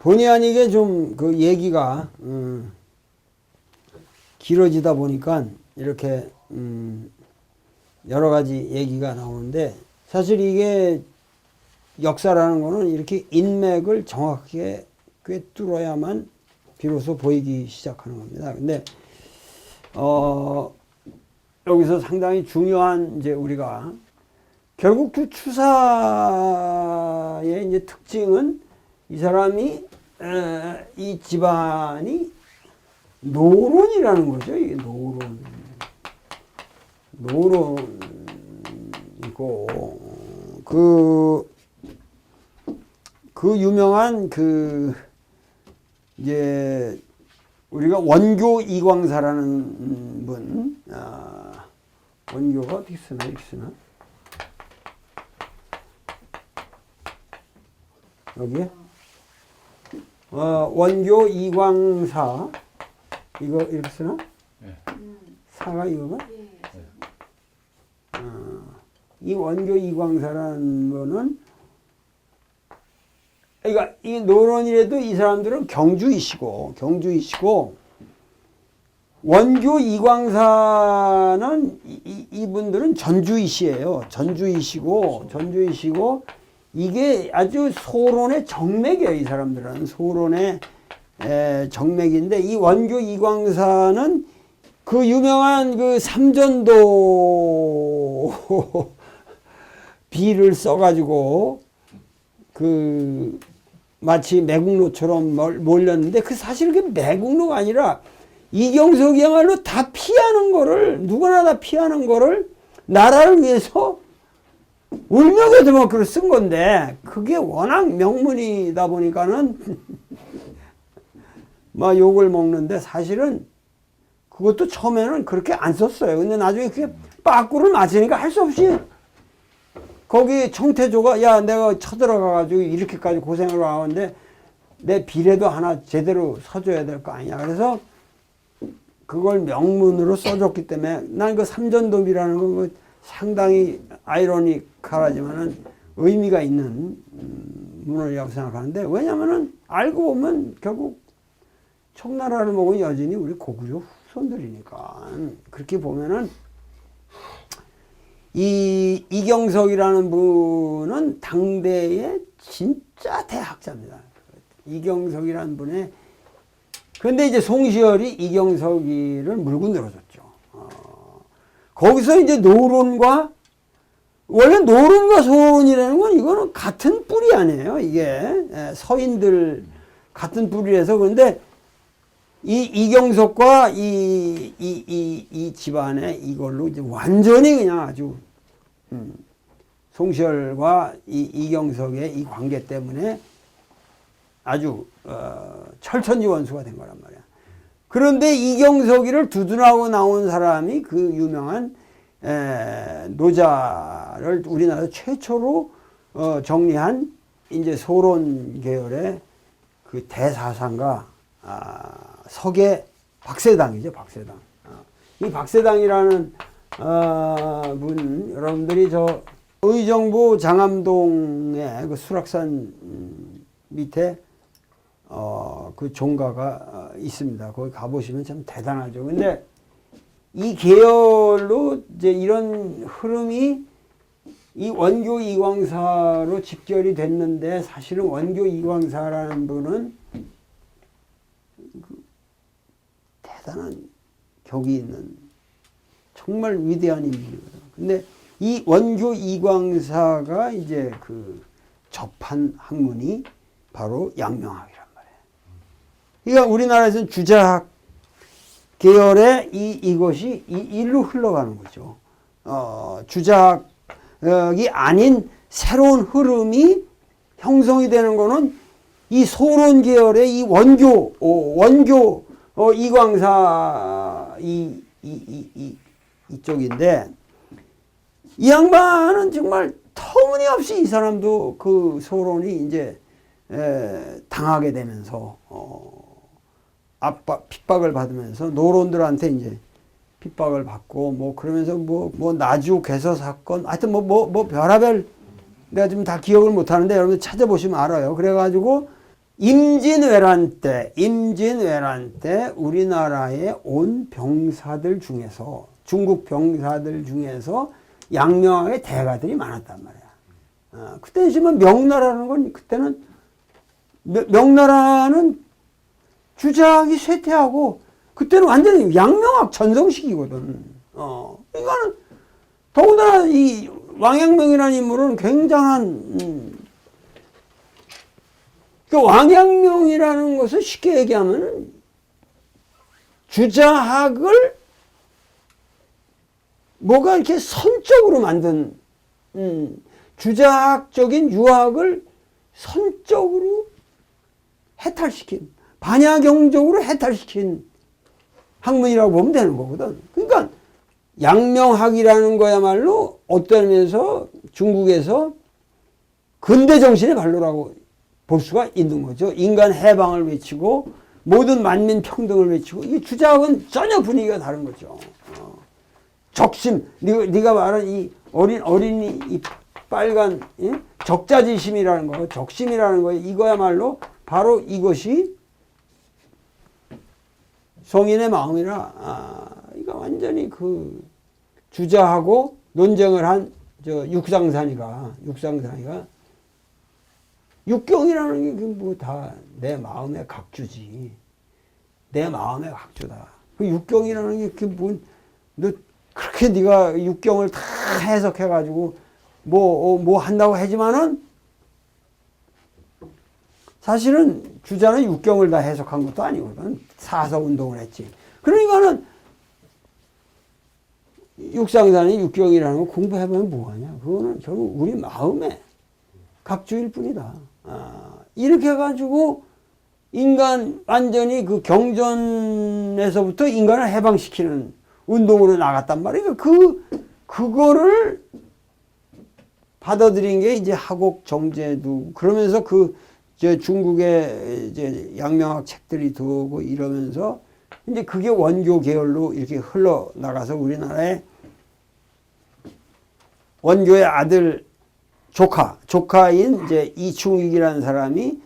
본의 아니게 좀 그 얘기가 길어지다 보니까 이렇게 여러 가지 얘기가 나오는데, 사실 이게 역사라는 거는 이렇게 인맥을 정확하게 꿰뚫어야만 비로소 보이기 시작하는 겁니다. 근데 여기서 상당히 중요한 이제 우리가 결국 그 추사의 이제 특징은 이 사람이 이 집안이 노론이라는 거죠. 이게 노론이고 그 유명한 이제 우리가 원교 이광사라는 분, 원교가 어디 쓰나? 여기에? 원교 이광사, 이거 이렇게 쓰나? 네. 사가 이거가? 이 원교 이광사라는 분은, 그러니까 이 노론이라도 이 사람들은 경주이시고 원교 이광사는 이분들은 전주이시예요. 전주이시고 이게 아주 소론의 정맥이에요. 이 사람들은 소론의 정맥인데, 이 원교 이광사는 그 유명한 그 삼전도 비를 써가지고 그 마치 매국노처럼 몰렸는데, 그 사실 그게 매국노가 아니라 이경석이야말로 다 피하는 거를, 누구나 다 피하는 거를 나라를 위해서 울며 겨자 먹기로 쓴 건데, 그게 워낙 명문이다 보니까는 막 욕을 먹는데, 사실은 그것도 처음에는 그렇게 안 썼어요. 근데 나중에 그게 빠꾸를 맞으니까 할 수 없이 거기 청태조가, 야, 내가 쳐들어가가지고 이렇게까지 고생을 하는데 내 비례도 하나 제대로 서줘야 될 거 아니냐. 그래서 그걸 명문으로 써줬기 때문에 난 그 삼전도비라는 건 상당히 아이러니컬하지만은 의미가 있는 문헌이라고 생각하는데, 왜냐면은 알고 보면 결국 청나라를 먹은 여진이 우리 고구려 후손들이니까. 그렇게 보면은 이 이경석이라는 분은 당대의 진짜 대학자입니다. 이경석이라는 분의, 그런데 이제 송시열이 이경석이를 물고 늘어졌죠. 거기서 이제 노론과, 원래 노론과 소론이라는 건 이거는 같은 뿌리 아니에요. 이게 서인들 같은 뿌리라서. 그런데 이 이경석과 이 집안에 이걸로 이제 완전히 그냥 아주 송시열과 이경석의 이 관계 때문에 아주 철천지원수가 된 거란 말이야. 그런데 이경석이를 두둔하고 나온 사람이 그 유명한 노자를 우리나라 최초로 정리한 이제 소론 계열의 그 대사상가 석의 박세당이죠. 박세당. 이 박세당이라는 분, 여러분들이 저 의정부 장암동의 그 수락산 밑에 그 종가가 있습니다. 거기 가보시면 참 대단하죠. 근데 이 계열로 이제 이런 흐름이 이 원교 이광사로 집결이 됐는데, 사실은 원교 이광사라는 분은 대단한 격이 있는 정말 위대한 인물이거든요. 근데 이 원교 이광사가 이제 그 접한 학문이 바로 양명학이란 말이에요. 그러니까 우리나라에서는 주자학 계열의 이것이 일로 흘러가는 거죠. 주자학이 아닌 새로운 흐름이 형성이 되는 거는 이 소론 계열의 이 원교 이광사 이쪽인데, 이 양반은 정말 터무니없이 이 사람도 그 소론이 이제 당하게 되면서 핍박을 받으면서 노론들한테 이제 핍박을 받고 뭐 그러면서 뭐 나주 개서 사건, 하여튼 뭐 별하별, 내가 지금 다 기억을 못 하는데 여러분들 찾아보시면 알아요. 그래가지고 임진왜란 때 우리나라에 온 병사들 중에서, 중국 병사들 중에서 양명학의 대가들이 많았단 말이야. 그때 지금 명나라는 건, 그때는 명나라는 주작이 쇠퇴하고 그때는 완전히 양명학 전성시기거든. 그러니까는 더군다나 이 왕양명이라는 인물은 굉장한 그 왕양명이라는 것을 쉽게 얘기하면 주자학을 뭐가 이렇게 선적으로 만든 주자학적인 유학을 선적으로 해탈시킨, 반야경적으로 해탈시킨 학문이라고 보면 되는 거거든. 그러니까 양명학이라는 거야말로 어떤 면에서 중국에서 근대 정신의 발로라고 볼 수가 있는 거죠. 인간 해방을 외치고 모든 만민 평등을 외치고, 이 주자학은 전혀 분위기가 다른 거죠. 적심, 네가 말한 이 어린이 이 빨간, 예? 적자지심이라는 거, 적심이라는 거, 이거야말로 바로 이것이 성인의 마음이라. 이거 완전히 그 주자하고 논쟁을 한 저 육상산이가 육경이라는 게 뭐 다 내 마음의 각주지. 내 마음의 각주다. 그 육경이라는 게 뭐, 너 그렇게 네가 육경을 다 해석해가지고 뭐 한다고 하지만은 사실은 주자는 육경을 다 해석한 것도 아니거든. 사서 운동을 했지. 그러니까는 육상산의 육경이라는 거 공부해보면 뭐하냐. 그거는 결국 우리 마음의 각주일 뿐이다. 이렇게 해가지고 인간 완전히 그 경전에서부터 인간을 해방시키는 운동으로 나갔단 말이에요. 그거를 받아들인 게 이제 하곡 정제도, 그러면서 저 중국의 이제 양명학 책들이 들어오고 이러면서 이제 그게 원교 계열로 이렇게 흘러나가서 우리나라에 원교의 아들 조카인 이제 이충익이라는 사람이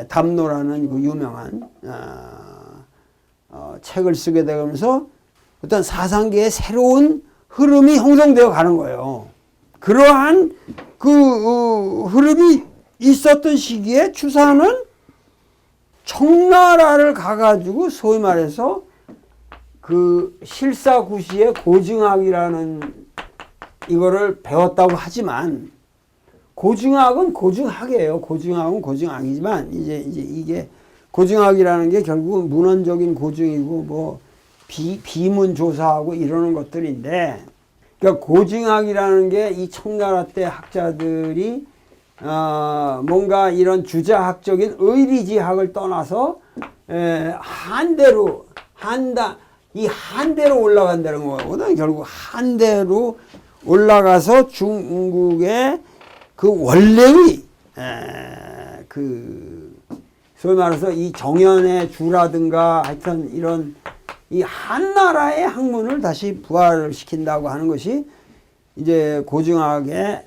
담노라는 그 유명한 책을 쓰게 되면서 어떤 사상계의 새로운 흐름이 형성되어 가는 거예요. 그러한 그 흐름이 있었던 시기에 추사는 청나라를 가가지고 소위 말해서 그 실사구시의 고증학이라는 이거를 배웠다고 하지만, 고증학은 고증학이에요. 고증학은 고증학이지만 이제 이게 고증학이라는 게 결국은 문헌적인 고증이고 뭐 비문 조사하고 이러는 것들인데, 그러니까 고증학이라는 게 이 청나라 때 학자들이 뭔가 이런 주자학적인 의리지학을 떠나서 한대로 올라간다는 거거든. 결국 한대로 올라가서 중국의 그 원래의 그 소위 말해서 이 정연의 주라든가 하여튼 이런 이 한나라의 학문을 다시 부활을 시킨다고 하는 것이 이제 고증학의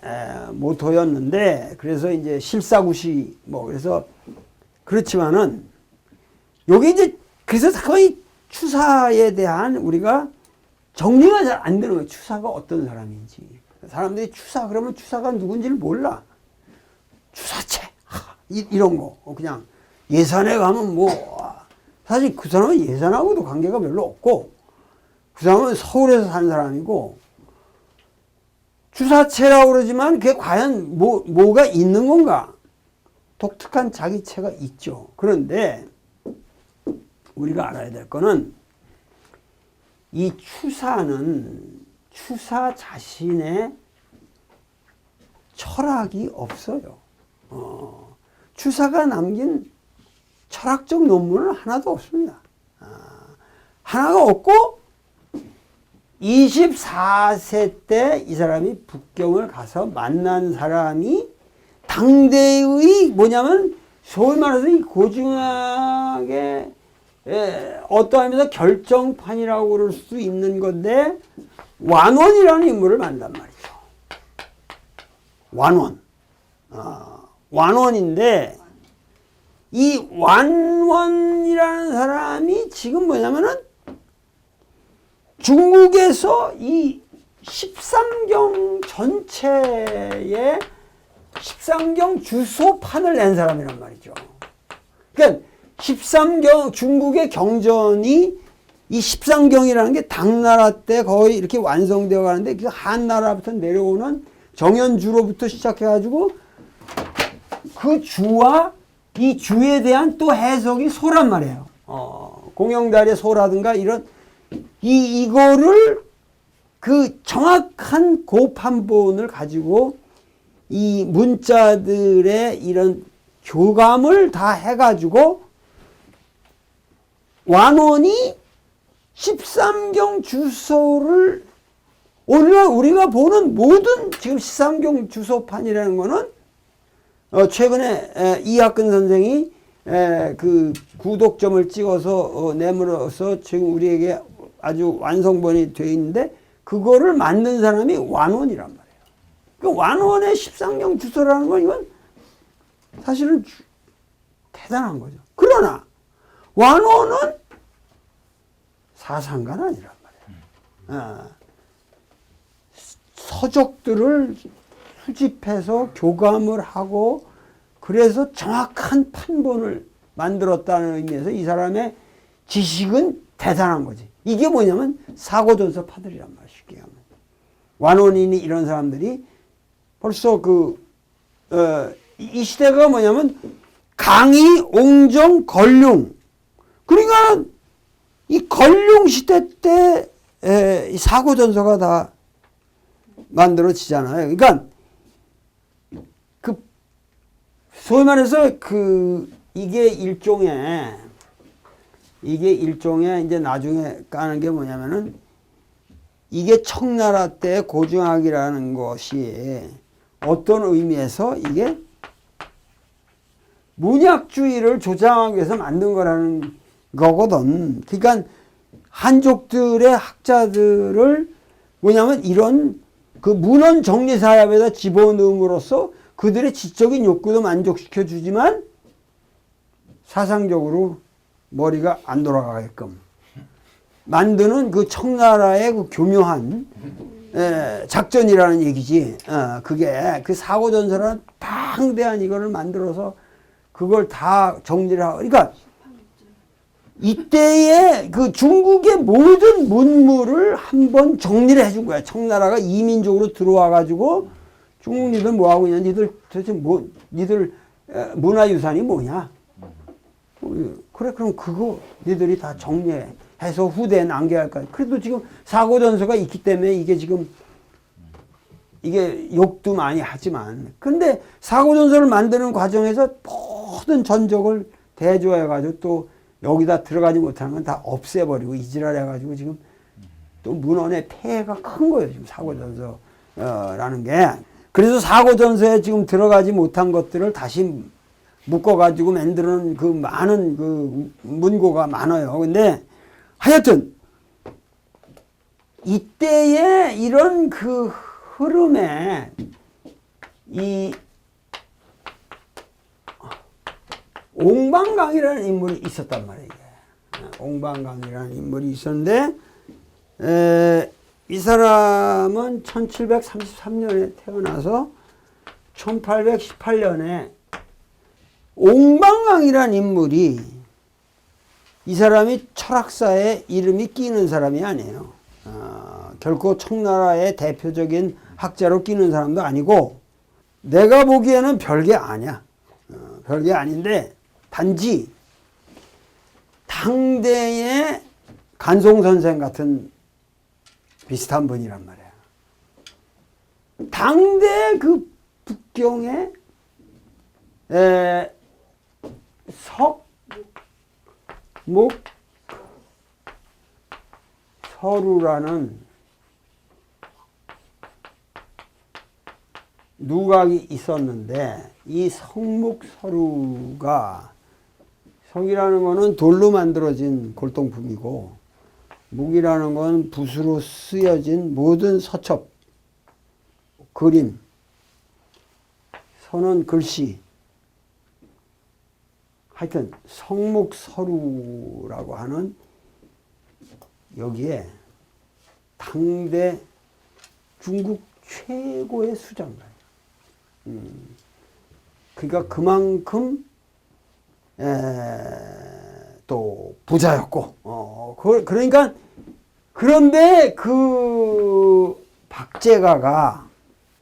모토였는데, 그래서 이제 실사구시 뭐 그래서 그렇지만은 요게 이제 그래서 거의 추사에 대한 우리가 정리가 잘 안 되는 거예요. 추사가 어떤 사람인지. 사람들이 추사 그러면 추사가 누군지를 몰라. 추사체 이런 거 그냥 예산에 가면 뭐 사실 그 사람은 예산하고도 관계가 별로 없고, 그 사람은 서울에서 산 사람이고, 주사체라고 그러지만 그게 과연 뭐가 있는 건가? 독특한 자기체가 있죠. 그런데 우리가 알아야 될 거는 이 추사는 추사 자신의 철학이 없어요. 추사가 남긴 철학적 논문은 하나도 없습니다. 하나가 없고 24세 때 이 사람이 북경을 가서 만난 사람이 당대의 뭐냐면 소위 말해서 이 고증학의 어떠하면서 결정판이라고 그럴 수 있는 건데, 완원이라는 인물을 만난 말이죠. 완원. 완원인데 이 완원이라는 사람이 지금 뭐냐면은 중국에서 이 13경 전체의 13경 주소판을 낸 사람이란 말이죠. 그러니까 13경 중국의 경전이 이 13경이라는 게 당나라 때 거의 이렇게 완성되어 가는데 그 한나라부터 내려오는 정현주로부터 시작해 가지고 그 주와 이 주에 대한 또 해석이 소란 말이에요. 공영달의 소라든가 이런 이거를 그 정확한 고판본을 가지고 이 문자들의 이런 교감을 다 해가지고 완원이 13경 주소를 오늘날 우리가 보는 모든 지금 13경 주소판이라는 거는 최근에 이학근 선생이 그 구독점을 찍어서 내밀어서 지금 우리에게 아주 완성본이 되어 있는데 그거를 만든 사람이 완원이란 말이에요. 그 완원의 13경 주소라는 건 이건 사실은 대단한 거죠. 그러나 완원은 사상가는 아니란 말이에요. 서적들을 수집해서 교감을 하고 그래서 정확한 판본을 만들었다는 의미에서 이 사람의 지식은 대단한 거지. 이게 뭐냐면 사고전서 파들이란 말이야. 쉽게 하면. 완원인이 이런 사람들이 벌써 이 시대가 뭐냐면 강의, 옹정, 걸륭. 그러니까 이 걸륭 시대 때 이 사고전서가 다 만들어지잖아요. 그러니까 소위 말해서 이게 일종의 이제 나중에 까는 게 뭐냐면은 이게 청나라 때 고증학이라는 것이 어떤 의미에서 이게 문약주의를 조장하기 위해서 만든 거라는 거거든. 그러니까 한족들의 학자들을 뭐냐면 이런 그 문헌 정리 사업에다 집어넣음으로써 그들의 지적인 욕구도 만족시켜 주지만 사상적으로 머리가 안 돌아가게끔 만드는 그 청나라의 그 교묘한 작전이라는 얘기지. 그게 그 사고전서라는 방대한 이거를 만들어서 그걸 다 정리를 하고. 그러니까 이때의 그 중국의 모든 문물을 한번 정리를 해준 거야. 청나라가 이민족으로 들어와 가지고 중국 니들 뭐 하고 있냐? 니들 도대체 니들 문화유산이 뭐냐? 그래, 그럼 그거 니들이 다 정리해서 후대에 남겨야 할 거야. 그래도 지금 사고전서가 있기 때문에 이게 지금 이게 욕도 많이 하지만 근데 사고전서를 만드는 과정에서 모든 전적을 대조해가지고 또 여기다 들어가지 못하는 건 다 없애버리고 이지랄 해가지고 지금 또 문헌의 폐해가 큰 거예요. 지금 사고전서라는 게. 그래서 사고전서에 지금 들어가지 못한 것들을 다시 묶어가지고 만드는 그 많은 그 문고가 많아요. 근데 하여튼 이때의 이런 그 흐름에 이 옹방강이라는 인물이 있었단 말이에요. 옹방강이라는 인물이 있었는데 이 사람은 1733년에 태어나서 1818년에 옹방강이라는 인물이 이 사람이 철학사에 이름이 끼는 사람이 아니에요. 결코 청나라의 대표적인 학자로 끼는 사람도 아니고 내가 보기에는 별게 아니야. 별게 아닌데 단지 당대의 간송선생 같은 비슷한 분이란 말이야. 당대 그 북경의 석목서루라는 누각이 있었는데 이 석목서루가 석이라는 거는 돌로 만들어진 골동품이고 목이라는 건 붓으로 쓰여진 모든 서첩, 그림, 서는 글씨 하여튼 성목서루라고 하는 여기에 당대 중국 최고의 수장가예요. 그러니까 그만큼 또 부자였고, 그러니까 그런데 그 박제가가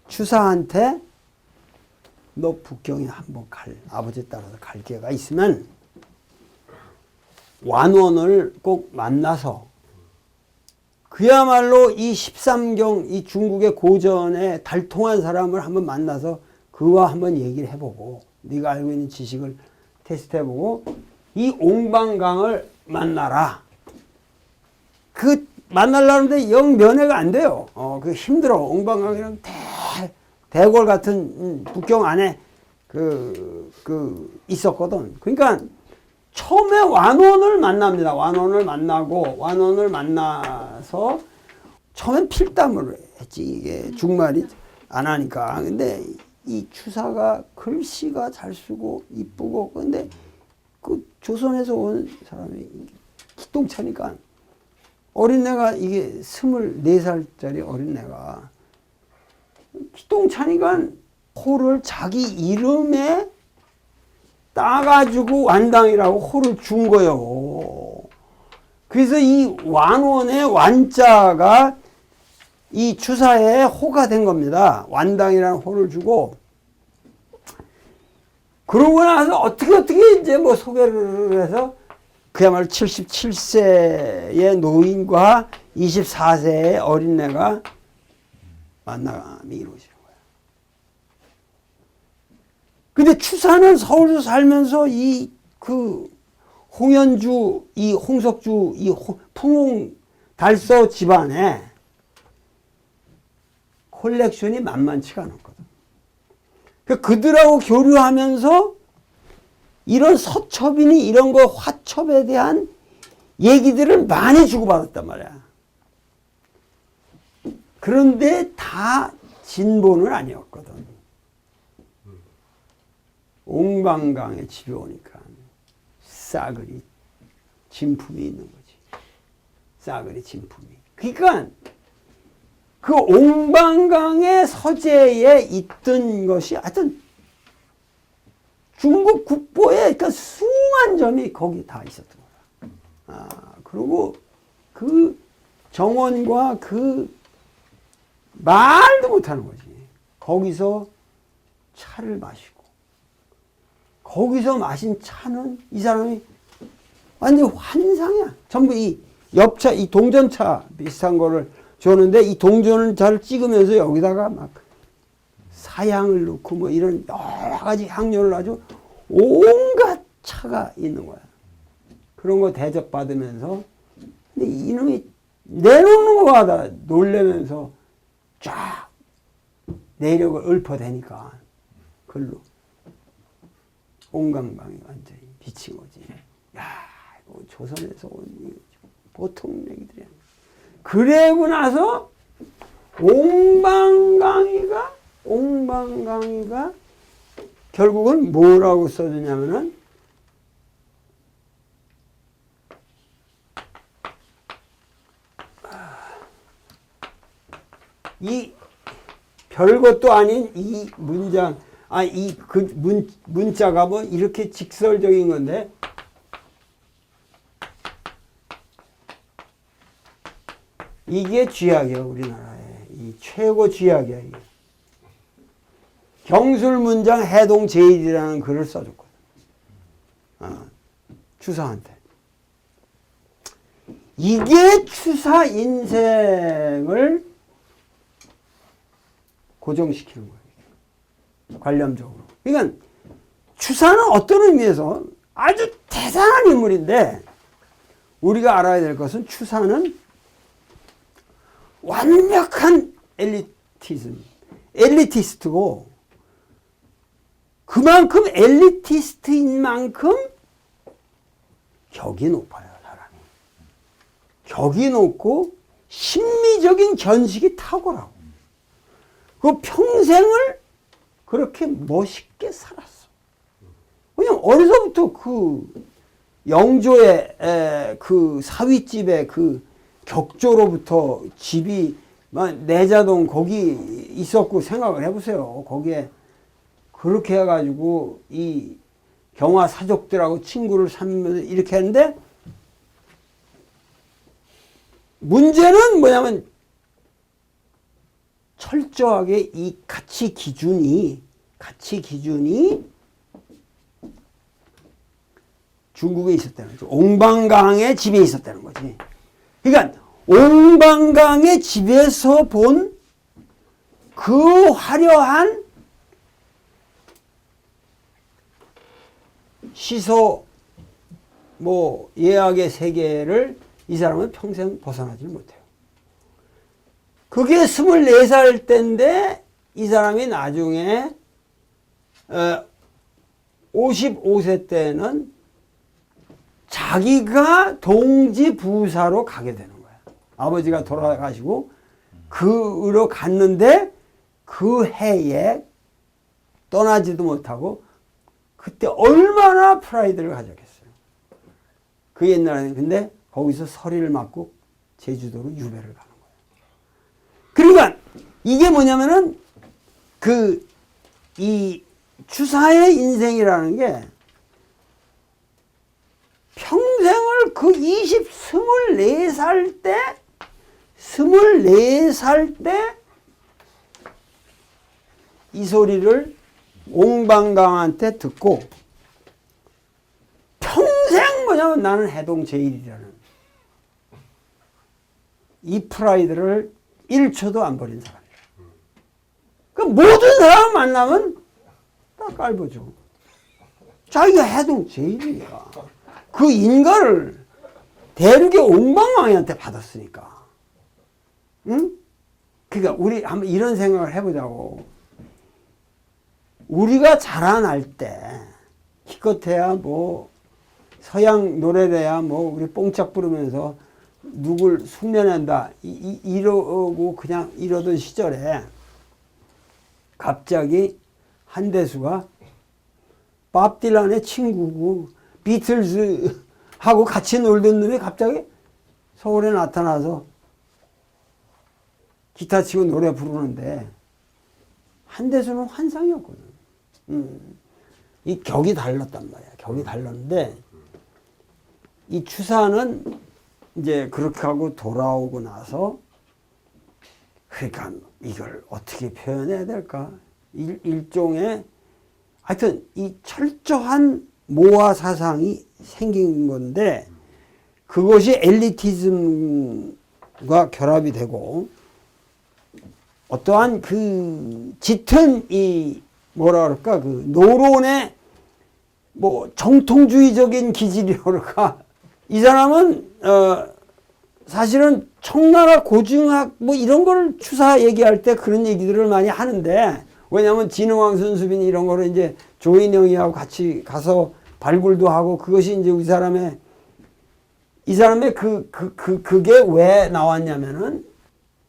추사한테 너 북경에 한번 아버지 따라서 갈 기회가 있으면 완원을 꼭 만나서 그야말로 이 13경 이 중국의 고전에 달통한 사람을 한번 만나서 그와 한번 얘기를 해보고 네가 알고 있는 지식을 테스트해보고 이 옹방강을 만나라. 그 만나려는데 영 면회가 안 돼요. 그 힘들어. 옹방강이랑 대궐 같은 북경 안에 있었거든. 그러니까 처음에 완원을 만납니다. 완원을 만나고 완원을 만나서 처음엔 필담을 했지. 이게 중말이 안 하니까. 근데 이 추사가 글씨가 잘 쓰고 이쁘고 근데 그 조선에서 온 사람이 기똥차니까 어린애가 이게 24살짜리 어린애가 기똥차니까 호를 자기 이름에 따가지고 완당이라고 호를 준 거예요. 그래서 이 완원의 완자가 이 추사의 호가 된 겁니다. 완당이라는 호를 주고 그러고 나서 어떻게 이제 뭐 소개를 해서 그야말로 77세의 노인과 24세의 어린애가 만남이 이루어지는 거예요. 근데 추사는 서울에서 살면서 홍연주, 이 홍석주, 이 풍웅 달서 집안에 콜렉션이 만만치가 않았거든. 그들하고 교류하면서 이런 서첩이니 이런 거 화첩에 대한 얘기들을 많이 주고받았단 말이야. 그런데 다 진본은 아니었거든. 옹방강에 집에 오니까 싸그리 진품이 있는 거지. 싸그리 진품이. 그러니까 그 옹방강의 서재에 있던 것이 하여튼 중국 국보에 그러니까 수많은 점이 거기 다 있었던 거야. 그리고 그 정원과 그 말도 못하는 거지. 거기서 차를 마시고 거기서 마신 차는 이 사람이 완전 환상이야. 전부 이 엽차, 이 동전차 비슷한 거를 줬는데 이 동전차를 찍으면서 여기다가 막 사향을 넣고 뭐 이런 여러 가지 향료를 아주 온갖 차가 있는 거야. 그런 거 대접받으면서 근데 이놈이 내놓는 거마다 놀래면서 쫙 내력을 읊어대니까 글로 옹강방이 완전히 비친 거지. 야, 이거 조선에서 온 보통 얘기들이야. 그러고 나서 옹방강이가 결국은 뭐라고 써주냐면은 이 별것도 아닌 이 문장 문자가 뭐 이렇게 직설적인 건데 이게 쥐약이야. 우리나라의 이 최고 쥐약이야. 이게. 경술문장 해동제일이라는 글을 써줬거든. 추사한테. 이게 추사 인생을 고정시키는 거예요. 관념적으로. 그러니까 추사는 어떤 의미에서 아주 대단한 인물인데 우리가 알아야 될 것은 추사는 완벽한 엘리티스트고 그만큼 엘리티스트인 만큼 격이 높아요. 사람이. 격이 높고 심미적인 견식이 탁월하고 그 평생을 그렇게 멋있게 살았어. 그냥 어려서부터 그 영조의 그 사윗집의 그 격조로부터 집이 내자동 거기 있었고 생각을 해보세요. 거기에 그렇게 해가지고 이 경화 사족들하고 친구를 삼으면서 이렇게 했는데 문제는 뭐냐면 철저하게 이 가치 기준이 중국에 있었다는 거죠. 옹방강의 집에 있었다는 거지. 그러니까 옹방강의 집에서 본 그 화려한 시소 뭐 예학의 세계를 이 사람은 평생 벗어나지 못해요. 그게 24살 때인데 이 사람이 나중에 55세 때는 자기가 동지부사로 가게 되는 거야. 아버지가 돌아가시고 그으로 갔는데 그 해에 떠나지도 못하고 그때 얼마나 프라이드를 가졌겠어요. 그 옛날에는 근데 거기서 서리를 맞고 제주도로 유배를 가는 거예요. 그러니까 이게 뭐냐면은 이 추사의 인생이라는 게 평생을 그 24살 때 이 소리를 옹방강한테 듣고 평생 뭐냐면 나는 해동 제일이라는 이 프라이드를 1초도 안 버린 사람이에요. 그 모든 사람 만나면 다 깔보죠. 자기가 해동 제일이야. 그 인가를 대륙의 옹방강한테 받았으니까. 응? 그러니까 우리 한번 이런 생각을 해보자고. 우리가 자라날 때 기껏해야 뭐 서양 노래래야 뭐 우리 뽕짝 부르면서 누굴 흉내낸다 이러고 그냥 이러던 시절에 갑자기 한대수가 밥 딜란의 친구고 비틀즈하고 같이 놀던 놈이 갑자기 서울에 나타나서 기타 치고 노래 부르는데 한대수는 환상이었거든. 이 격이 달랐단 말이야. 격이 달랐는데 이 추사는 이제 그렇게 하고 돌아오고 나서 그러니까 이걸 어떻게 표현해야 될까? 일종의 하여튼 이 철저한 모화 사상이 생긴 건데 그것이 엘리티즘과 결합이 되고 어떠한 그 짙은 이 뭐라 그럴까 그 노론의 뭐 정통주의적인 기질이라 그럴까 이 사람은 사실은 청나라 고증학 뭐 이런 거를 추사 얘기할 때 그런 얘기들을 많이 하는데 왜냐하면 진흥왕 순수빈 이런 거를 이제 조인영이하고 같이 가서 발굴도 하고 그것이 이제 이 사람의 그게 왜 나왔냐면은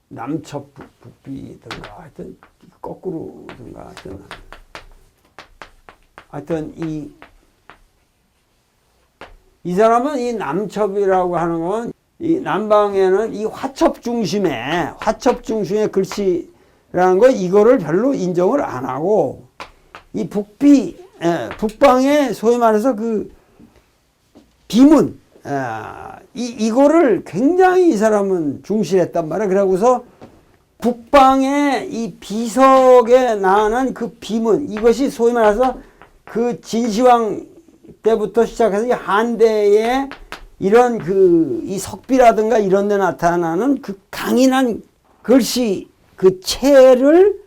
남첩 북비든가 하여튼 거꾸로든가 하여튼 이 사람은 이 남첩이라고 하는 건 이 남방에는 이 화첩 중심의 글씨라는 거 이거를 별로 인정을 안 하고 이 북방에 소위 말해서 그 비문 이거를 굉장히 이 사람은 중시했단 말이야. 그러고서 북방의 이 비석에 나오는 그 비문 이것이 소위 말해서 그 진시황 때부터 시작해서 이 한대의 이런 이 석비라든가 이런 데 나타나는 그 강인한 글씨 그 체를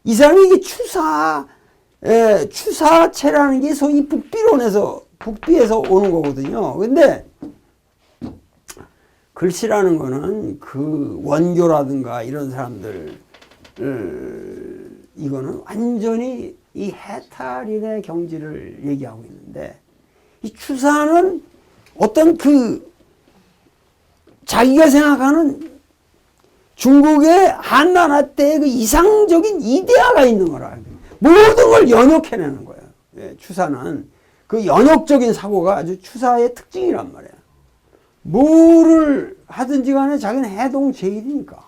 이 사람이 이게 추사체라는 게 소위 북비에서 오는 거거든요. 근데 글씨라는 거는 그 원교라든가 이런 사람들 이거는 완전히 이 해탈인의 경지를 얘기하고 있는데 이 추사는 어떤 자기가 생각하는 중국의 한나라 때의 그 이상적인 이데아가 있는 거라. 모든 걸 연역해내는 거예요. 예, 추사는. 그 연역적인 사고가 아주 추사의 특징이란 말이야. 뭐를 하든지 간에 자기는 해동 제일이니까.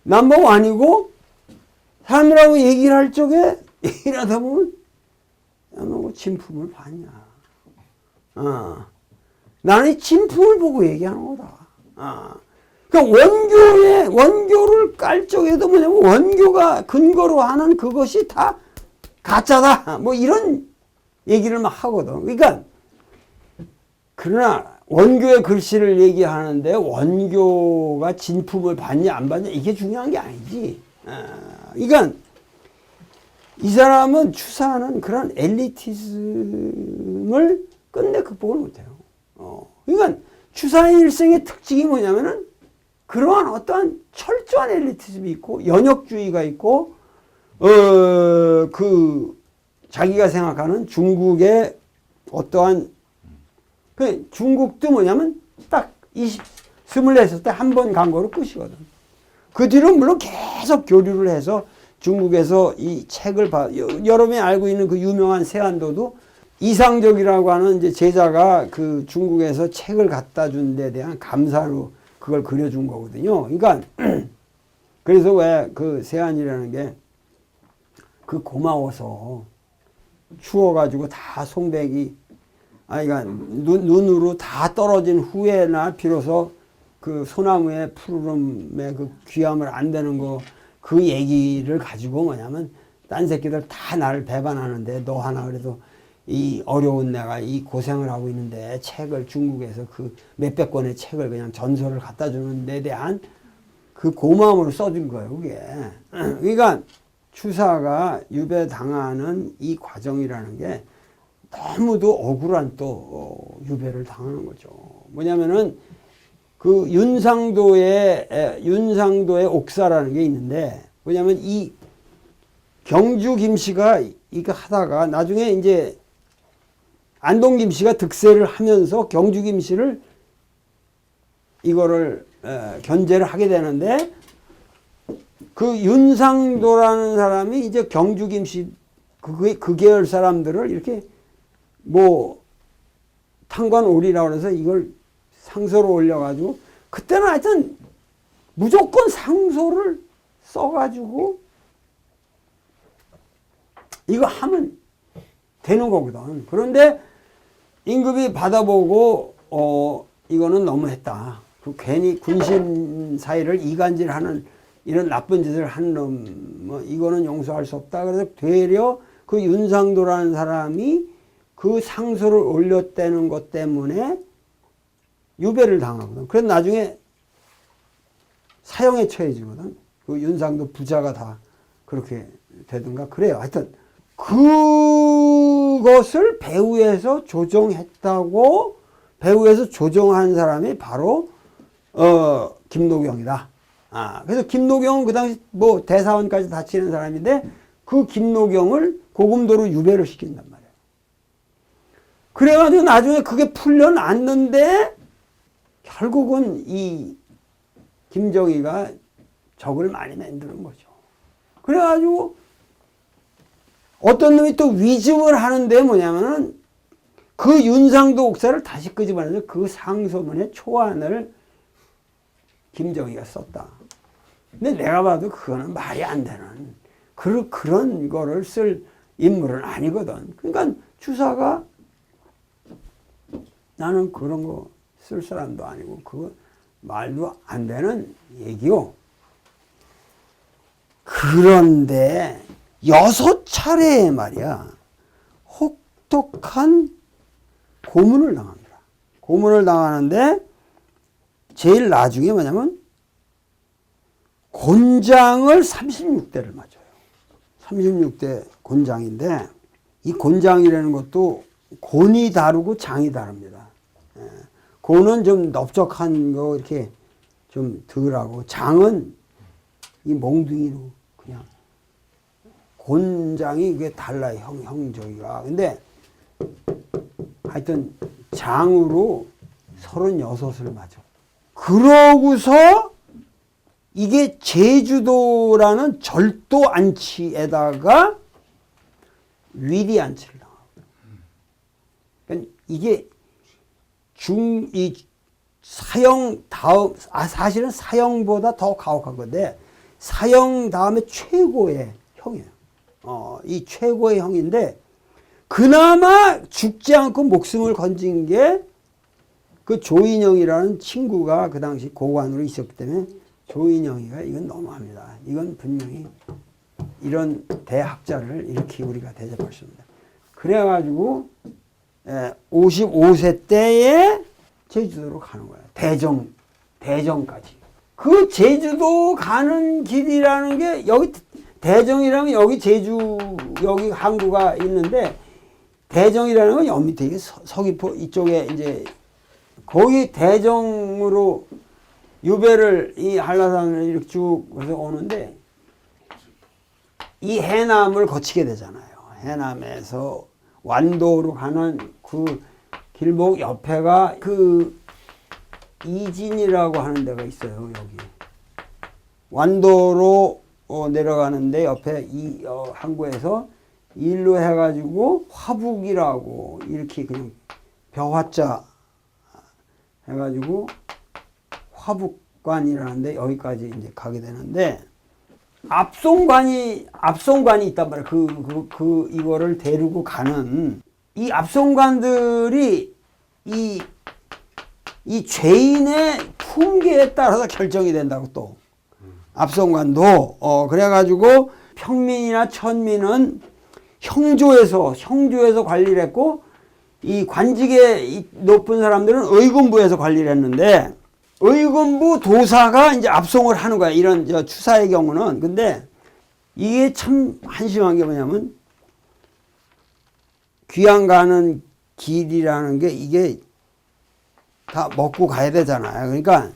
넘버원이고, 사람들하고 얘기를 할 적에, 얘기를 하다 보면, 야, 너 뭐 진품을 봤냐. 나는 이 진품을 보고 얘기하는 거다. 그러니까 원교를 깔 적에도 뭐냐면, 원교가 근거로 하는 그것이 다 가짜다. 뭐 이런 얘기를 막 하거든. 그러니까, 그러나, 원교의 글씨를 얘기하는데 원교가 진품을 받냐 안 받냐 이게 중요한 게 아니지. 그러니까 이 사람은 추사하는 그런 엘리티즘을 끝내 극복을 못해요. 그러니까 추사의 일생의 특징이 뭐냐면은 그러한 어떠한 철저한 엘리티즘이 있고 연역주의가 있고 그 자기가 생각하는 중국의 어떠한 그 중국도 뭐냐면 딱 24살 때 한 번 간 거로 끝이거든. 그 뒤로 물론 계속 교류를 해서 중국에서 이 책을 여러분이 알고 있는 그 유명한 세안도도 이상적이라고 하는 이제 제자가 그 중국에서 책을 갖다 준 데 대한 감사로 그걸 그려준 거거든요. 그러니까 그래서 왜 그 세안이라는 게 그 고마워서 추워가지고 다 송백이 그러니까 눈으로 다 떨어진 후에나 비로소 그 소나무의 푸르름의 그 귀함을 안다는 거 그 얘기를 가지고 뭐냐면 딴 새끼들 다 나를 배반하는데 너 하나 그래도 이 어려운 내가 이 고생을 하고 있는데 책을 중국에서 그 몇백 권의 책을 그냥 전서를 갖다 주는 데 대한 그 고마움으로 써준 거예요, 그게. 그러니까 추사가 유배당하는 이 과정이라는 게 너무도 억울한 또 유배를 당하는 거죠. 뭐냐면은 그 윤상도의 옥사라는 게 있는데 뭐냐면 이 경주 김씨가 이거 하다가 나중에 이제 안동 김씨가 득세를 하면서 경주 김씨를 이거를 견제를 하게 되는데 그 윤상도라는 사람이 이제 경주 김씨 그 계열 사람들을 이렇게 뭐 탄관오리라고 해서 이걸 상소로 올려가지고 그때는 하여튼 무조건 상소를 써가지고 이거 하면 되는 거거든. 그런데 임금이 받아보고 이거는 너무했다. 그 괜히 군신 사이를 이간질하는 이런 나쁜 짓을 한 놈, 뭐 이거는 용서할 수 없다. 그래서 되려 그 윤상도라는 사람이 그 상소를 올렸다는 것 때문에 유배를 당하거든. 그래서 나중에 사형에 처해지거든. 그 윤상도 부자가 다 그렇게 되든가 그래요. 하여튼 그것을 배후에서 조정했다고 배후에서 조정한 사람이 바로 김노경이다. 그래서 김노경은 그 당시 뭐 대사원까지 다 치는 사람인데 그 김노경을 고금도로 유배를 시킨단 말이에요. 그래가지고 나중에 그게 풀려났는데 결국은 이 김정희가 적을 많이 만드는 거죠. 그래가지고 어떤 놈이 또 위증을 하는데 뭐냐면은 그 윤상도 옥사를 다시 끄집어내서 그 상소문의 초안을 김정희가 썼다. 근데 내가 봐도 그거는 말이 안 되는 그런 거를 쓸 인물은 아니거든. 그러니까 추사가 나는 그런 거 쓸 사람도 아니고 그거 말도 안 되는 얘기요. 그런데 6차례에 말이야 혹독한 고문을 당합니다. 고문을 당하는데 제일 나중에 뭐냐면 곤장을 36대를 맞아요. 36대 곤장인데 이 곤장이라는 것도 곤이 다르고 장이 다릅니다. 곤은 좀 넓적한 거 이렇게 좀 덜하고 장은 이 몽둥이로 그냥 곤장이 이게 달라요. 형저기가. 근데 하여튼 장으로 36을 맞아. 그러고서 이게 제주도라는 절도 안치에다가 위리 안치를 당하고 그러니까 이게 이 사형 다음, 사실은 사형보다 더 가혹한 건데, 사형 다음에 최고의 형이에요. 이 최고의 형인데, 그나마 죽지 않고 목숨을 건진 게 그 조인영이라는 친구가 그 당시 고관으로 있었기 때문에 조인영이가 이건 너무합니다. 이건 분명히 이런 대학자를 이렇게 우리가 대접할 수 없습니다. 그래가지고 55세 때에 제주도로 가는 거야. 대정까지. 그 제주도 가는 길이라는 게 여기 대정이라면 여기 제주 여기 항구가 있는데 대정이라는 건 여기 밑에 이게 서귀포 이쪽에 이제 거기 대정으로 유배를 이 한라산을 이렇게 쭉 해서 오는데 이 해남을 거치게 되잖아요. 해남에서 완도로 가는 그 길목 옆에가 그 이진이라고 하는 데가 있어요. 여기 완도로 내려가는데 옆에 이 항구에서 일로 해가지고 화북이라고 이렇게 그냥 벼화자 해가지고 화북관이라는데 여기까지 이제 가게 되는데 압송관이 있단 말이에요. 이거를 데리고 가는 이 압송관들이 이 죄인의 품계에 따라서 결정이 된다고 또 압송관도 그래가지고 평민이나 천민은 형조에서 관리를 했고 이 관직에 높은 사람들은 의금부에서 관리를 했는데 의금부 도사가 이제 압송을 하는 거야. 이런 추사의 경우는. 근데 이게 참 한심한 게 뭐냐면 귀양 가는 길이라는 게 이게 다 먹고 가야 되잖아요. 그러니까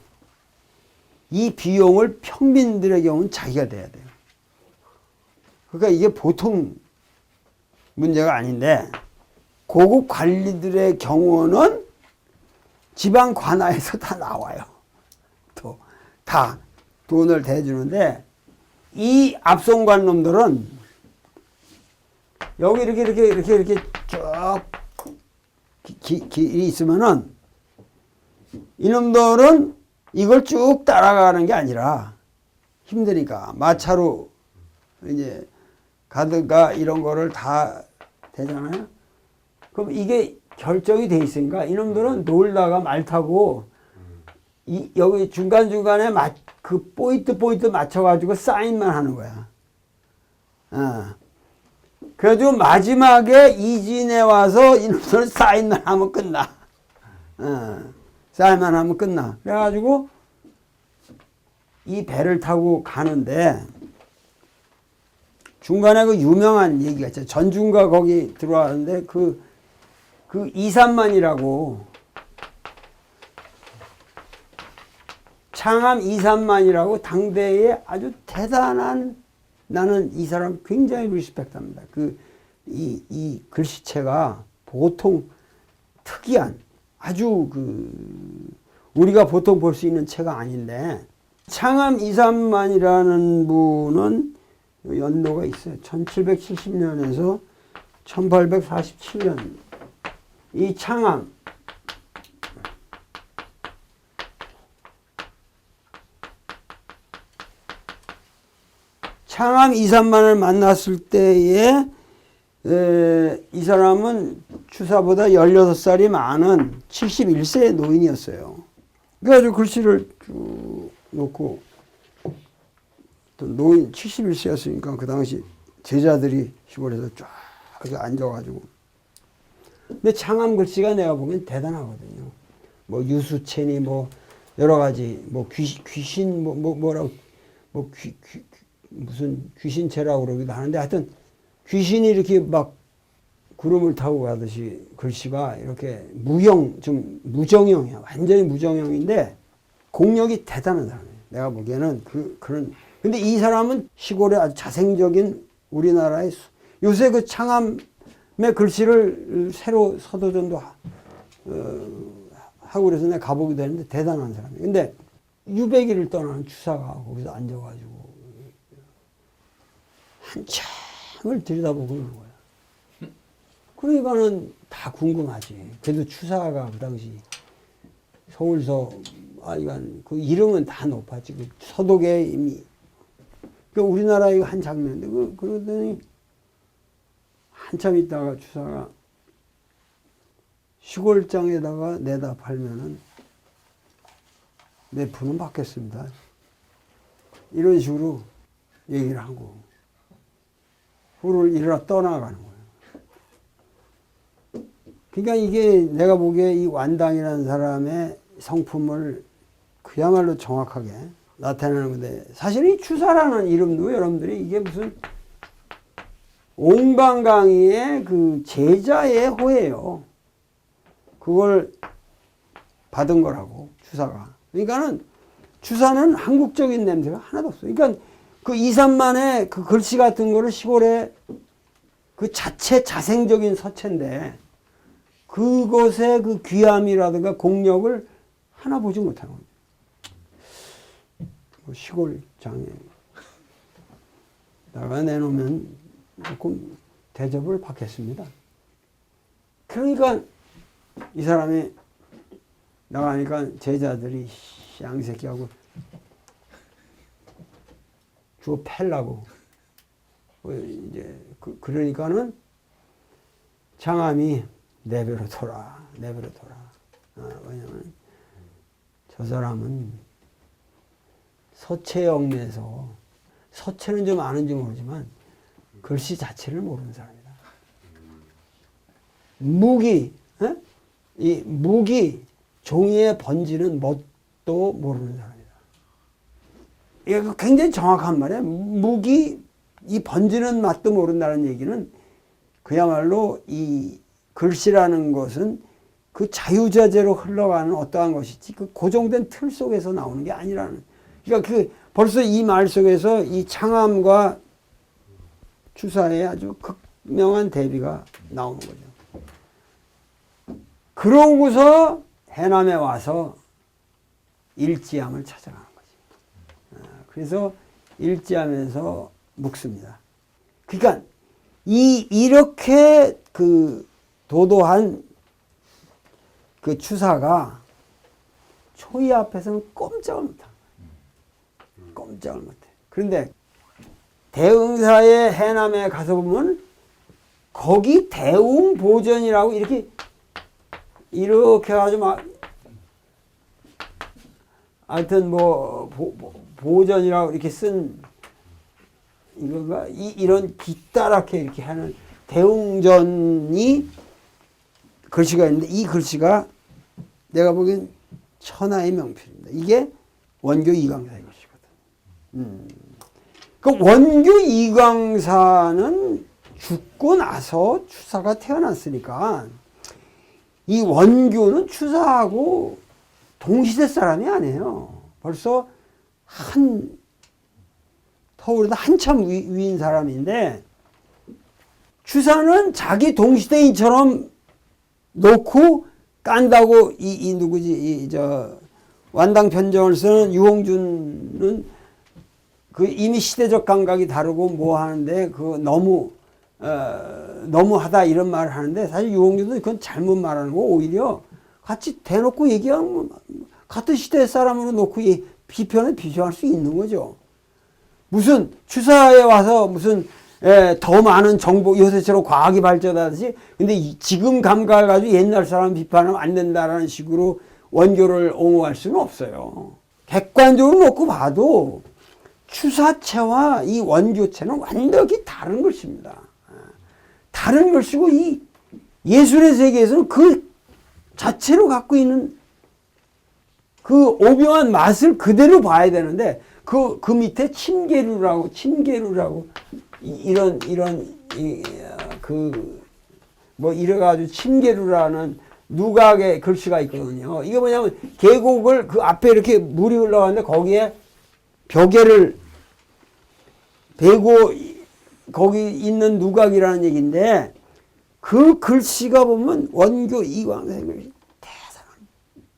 이 비용을 평민들의 경우는 자기가 내야 돼요. 그러니까 이게 보통 문제가 아닌데 고급 관리들의 경우는 지방 관아에서 다 나와요. 또 다 돈을 대주는데 이 압송관 놈들은 여기 이렇게 쭉 길이 있으면은 이놈들은 이걸 쭉 따라가는 게 아니라 힘드니까 마차로 이제 가든가 이런 거를 다 되잖아요. 그럼 이게 결정이 돼 있으니까 이놈들은 놀다가 말 타고 여기 중간중간에 그 포인트 맞춰가지고 사인만 하는 거야. 그래가지고 마지막에 이진에 와서 이놈들은 사인만 하면 끝나. 사인만 하면 끝나. 그래가지고 이 배를 타고 가는데 중간에 그 유명한 얘기가 있죠. 전중가 거기 들어왔는데 그 이산만이라고 창암 이산만이라고 당대에 아주 대단한 나는 이 사람 굉장히 리스펙트합니다. 이 글씨체가 보통 특이한 아주 우리가 보통 볼 수 있는 체가 아닌데 창암 이산만이라는 분은 연도가 있어요. 1770년에서 1847년 이 창암 이산만을 만났을 때에 이 사람은 추사보다 16살이 많은 71세의 노인이었어요. 그래가지고 글씨를 쭉 놓고 또 노인 71세였으니까 그 당시 제자들이 시골에서 쫙 앉아가지고 근데 창암 글씨가 내가 보기엔 대단하거든요. 뭐 유수체니 뭐 여러 가지 뭐 귀신 뭐라고 무슨 귀신체라고 그러기도 하는데 하여튼 귀신이 이렇게 막 구름을 타고 가듯이 글씨가 이렇게 좀 무정형이야. 완전히 무정형인데 공력이 대단한 사람이에요. 내가 보기에는 근데 이 사람은 시골에 아주 자생적인 우리나라의 요새 그 창암의 글씨를 새로 서도전도 하고 그래서 내가 가보기도 했는데 대단한 사람이에요. 근데 유배기를 떠나는 추사가 거기서 앉아가지고 한참을 들여다보고 있는 거야. 그러니까는 다 궁금하지. 그래도 추사가 그 당시 서울서 이건 그 이름은 다 높았지. 그 서독에 이미 그 우리나라의 한 장면인데 그러더니 한참 있다가 추사가 시골장에다가 내다 팔면은 몇 푼은 받겠습니다. 이런 식으로 얘기를 하고 후를 일어나 떠나가는 거예요. 그러니까 이게 내가 보기에 이 완당이라는 사람의 성품을 그야말로 정확하게 나타내는 건데, 사실 이 추사라는 이름도 여러분들이 이게 무슨 옹방강의의 그 제자의 호예요. 그걸 받은 거라고, 추사가. 그러니까는 추사는 한국적인 냄새가 하나도 없어요. 그러니까 그 2, 3만의 그 글씨 같은 거를 시골에 그 자체 자생적인 서체인데 그것의 그 귀함이라든가 공력을 하나 보지 못하는 겁니다. 뭐 시골장에 나가 내놓으면 조금 대접을 받겠습니다. 그러니까 이 사람이 나가니까 제자들이 양새끼하고 주워 팰라고. 이제 그러니까는 장암이 내버려 둬라. 왜냐면 저 사람은 서체 얽매서, 서체는 좀 아는지 모르지만 글씨 자체를 모르는 사람이다. 이 무기 종이에 번지는 뭣도 모르는 사람이다. 이게 굉장히 정확한 말이에요. 무기 이 번지는 맛도 모른다는 얘기는 그야말로 이 글씨라는 것은 그 자유자재로 흘러가는 어떠한 것이지 그 고정된 틀 속에서 나오는 게 아니라는. 그러니까 벌써 이 말 속에서 이 창암과 추사의 아주 극명한 대비가 나오는 거죠. 그러고서 해남에 와서 일지암을 찾아가는 거지. 그래서 일지암에서 묵습니다. 그러니까 이렇게 그 도도한 그 추사가 초이 앞에서는 꼼짝을 못합니다. 꼼짝을 못해. 그런데 대흥사의 해남에 가서 보면 거기 대웅보전이라고 이렇게 해가지고 막 하여튼 뭐 보전이라고 이렇게 쓴 이거가 이런 기따랗게 이렇게 하는 대웅전이 글씨가 있는데 이 글씨가 내가 보기엔 천하의 명필입니다. 이게 원교 이광사의 글씨거든. 그 원교 이광사는 죽고 나서 추사가 태어났으니까 이 원교는 추사하고 동시대 사람이 아니에요. 벌써 터울에다 한참 위인 사람인데 추사는 자기 동시대인처럼 놓고 깐다고 이 누구지 완당 편정을 쓰는 유홍준은 그 이미 시대적 감각이 다르고 뭐 하는데 그 너무하다 이런 말을 하는데 사실 유홍준도 그건 잘못 말하는 거 오히려 같이 대놓고 얘기하면 같은 시대 사람으로 놓고 비편을 비교할 수 있는 거죠. 무슨 추사에 와서 무슨 더 많은 정보 요새처럼 과학이 발전하듯이 근데 지금 감각을 가지고 옛날 사람 비판하면 안 된다라는 식으로 원교를 옹호할 수는 없어요. 객관적으로 놓고 봐도 추사체와 이 원교체는 완전히 다른 것입니다. 다른 것이고 이 예술의 세계에서는 그 자체로 갖고 있는 그 오묘한 맛을 그대로 봐야 되는데 그 밑에 침계루라고 이래가지고 침계루라는 누각의 글씨가 있거든요. 이게 뭐냐면 계곡을 그 앞에 이렇게 물이 흘러가는데 거기에 벽에를 베고 거기 있는 누각이라는 얘기인데 그 글씨가 보면 원교 이광사의 글씨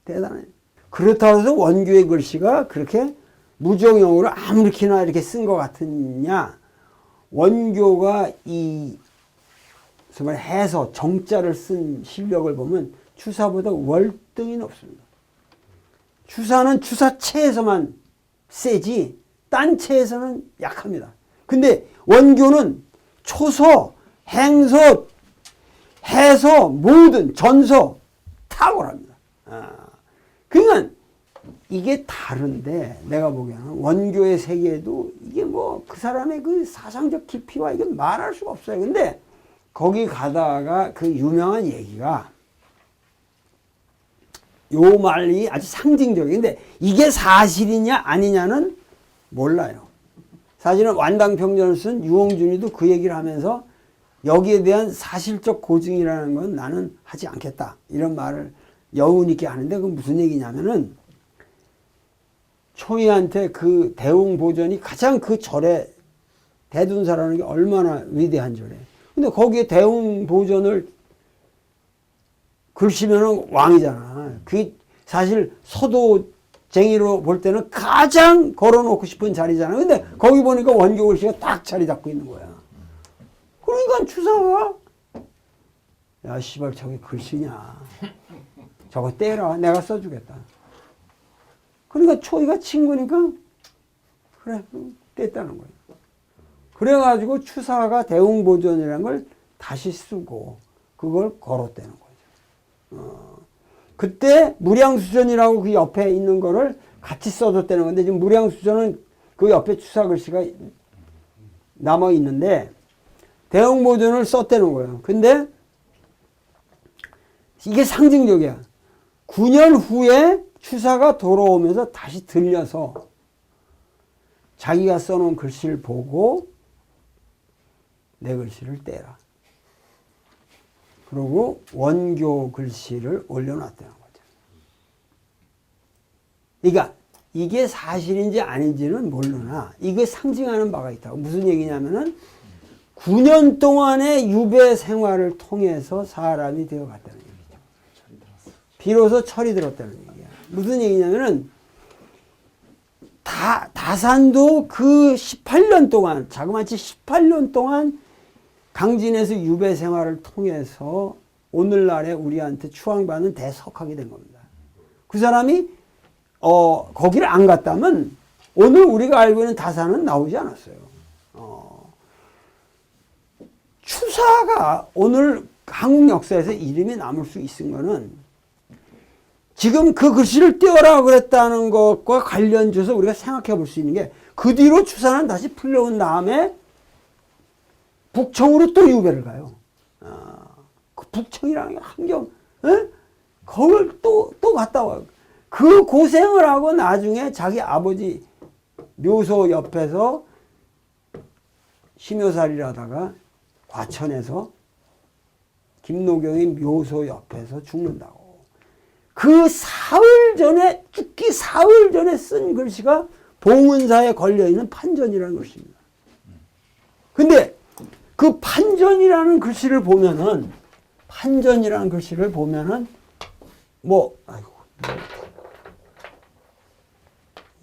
대단해. 그렇다고 해서 원교의 글씨가 그렇게 무정형으로 아무렇게나 이렇게 쓴 것 같으냐? 원교가 이 무슨 말 해서 정자를 쓴 실력을 보면 추사보다 월등히 높습니다. 추사는 추사체에서만 세지 딴체에서는 약합니다. 근데 원교는 초서, 행서, 해서 모든 전서 탁월합니다. 그러니까 이게 다른데 내가 보기에는 원교의 세계에도 이게 뭐 그 사람의 그 사상적 깊이와 이게 말할 수가 없어요. 근데 거기 가다가 그 유명한 얘기가 요 말이 아주 상징적인데 이게 사실이냐 아니냐는 몰라요. 사실은 완당평전을 쓴 유홍준이도 그 얘기를 하면서 여기에 대한 사실적 고증이라는 건 나는 하지 않겠다. 이런 말을 여운 있게 하는데 그건 무슨 얘기냐면은 초이한테 그 대웅보전이 가장 그 절에 대둔사라는 게 얼마나 위대한 절이에요. 근데 거기에 대웅보전을 글씨면은 왕이잖아. 그 사실 서도쟁이로 볼 때는 가장 걸어놓고 싶은 자리잖아. 근데 거기 보니까 원교 글씨가 딱 자리 잡고 있는 거야. 그러니까 추사가 야 씨발 저게 글씨냐. 저거 떼라. 내가 써주겠다. 그러니까 초이가 친구니까 그래 뗐다는 거예요. 그래가지고 추사가 대웅보전이라는 걸 다시 쓰고 그걸 걸어떼는 거죠. 그때 무량수전이라고 그 옆에 있는 거를 같이 써줬다는 건데 지금 무량수전은 그 옆에 추사 글씨가 남아 있는데 대웅보전을 썼다는 거예요. 근데 이게 상징적이야. 9년 후에 추사가 돌아오면서 다시 들려서 자기가 써놓은 글씨를 보고 내 글씨를 떼라. 그리고 원교 글씨를 올려놨다는 거죠. 그러니까 이게 사실인지 아닌지는 모르나 이게 상징하는 바가 있다고. 무슨 얘기냐면은 9년 동안의 유배 생활을 통해서 사람이 되어갔다는 얘기죠. 비로소 철이 들었다는 얘기야. 무슨 얘기냐면은 다산도 그 18년 동안 자그마치 18년 동안 강진에서 유배 생활을 통해서 오늘날에 우리한테 추앙받는 대석하게 된 겁니다. 그 사람이 거기를 안 갔다면 오늘 우리가 알고 있는 다산은 나오지 않았어요. 추사가 오늘 한국 역사에서 이름이 남을 수 있은 거는 지금 그 글씨를 떼어라 그랬다는 것과 관련돼서 우리가 생각해 볼 수 있는 게 그 뒤로 추사는 다시 풀려온 다음에 북청으로 또 유배를 가요. 그 북청이라는 게 함경, 거길 또 갔다 와요. 그 고생을 하고 나중에 자기 아버지 묘소 옆에서 심효살이를 하다가 과천에서 김노경의 묘소 옆에서 죽는다고. 그 사흘 전에, 죽기 사흘 전에 쓴 글씨가 봉은사에 걸려있는 판전이라는 글씨입니다. 근데 그 판전이라는 글씨를 보면은,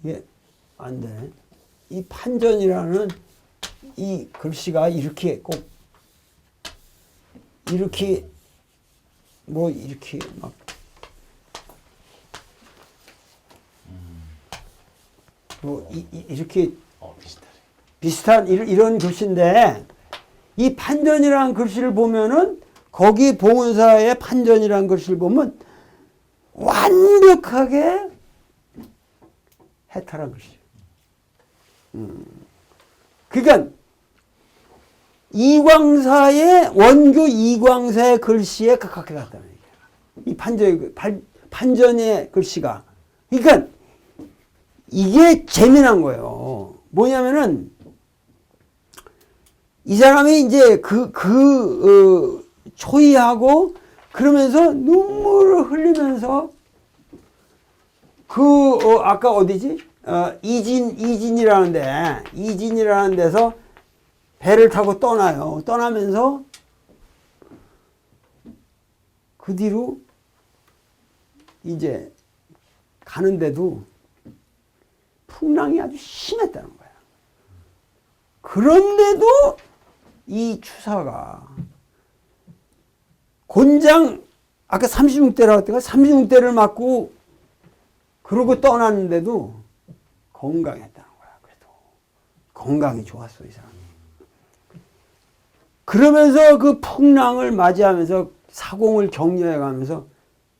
이게 안 되네. 이 판전이라는 이 글씨가 이렇게 꼭, 이렇게 막 이렇게 비슷한 이런 글씨인데 이 판전이라는 글씨를 보면은 거기 봉은사의 판전이라는 글씨를 보면 완벽하게 해탈한 글씨예요. 그러니까 원교 이광사의 글씨에 가깝게 갔다는 얘기예요. 이 판전의 글씨가. 그러니까 이게 재미난 거예요. 뭐냐면은, 이 사람이 이제 초이하고 그러면서 눈물을 흘리면서 아까 어디지? 이진이라는 데서 배를 타고 떠나요. 떠나면서 그 뒤로 이제 가는데도 풍랑이 아주 심했다는 거야. 그런데도 이 추사가 곤장 아까 36대라고 했더니 36대를 맞고 그러고 떠났는데도 건강했다는 거야. 그래도 건강이 좋았어 이 사람이. 그러면서 그 풍랑을 맞이하면서 사공을 격려해 가면서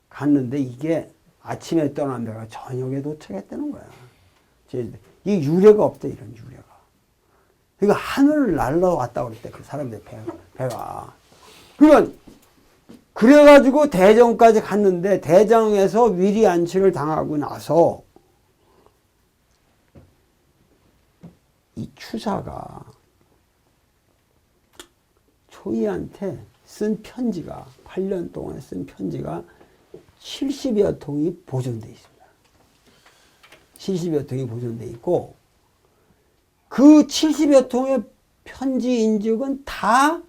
갔는데 이게 아침에 떠난 배가 저녁에 도착했다는 거야. 이 유례가 없대 이런 유례가. 그러니까 하늘을 날라왔다고 그랬대 그 사람들 배가. 그러니까 그래가지고 대정까지 갔는데 대정에서 위리안치를 당하고 나서 이 추사가 초이한테 쓴 편지가 8년 동안 쓴 편지가 70여 통이 보존되어 있습니다. 70여 통이 보존되어 있고 그 70여 통의 편지 인적은 다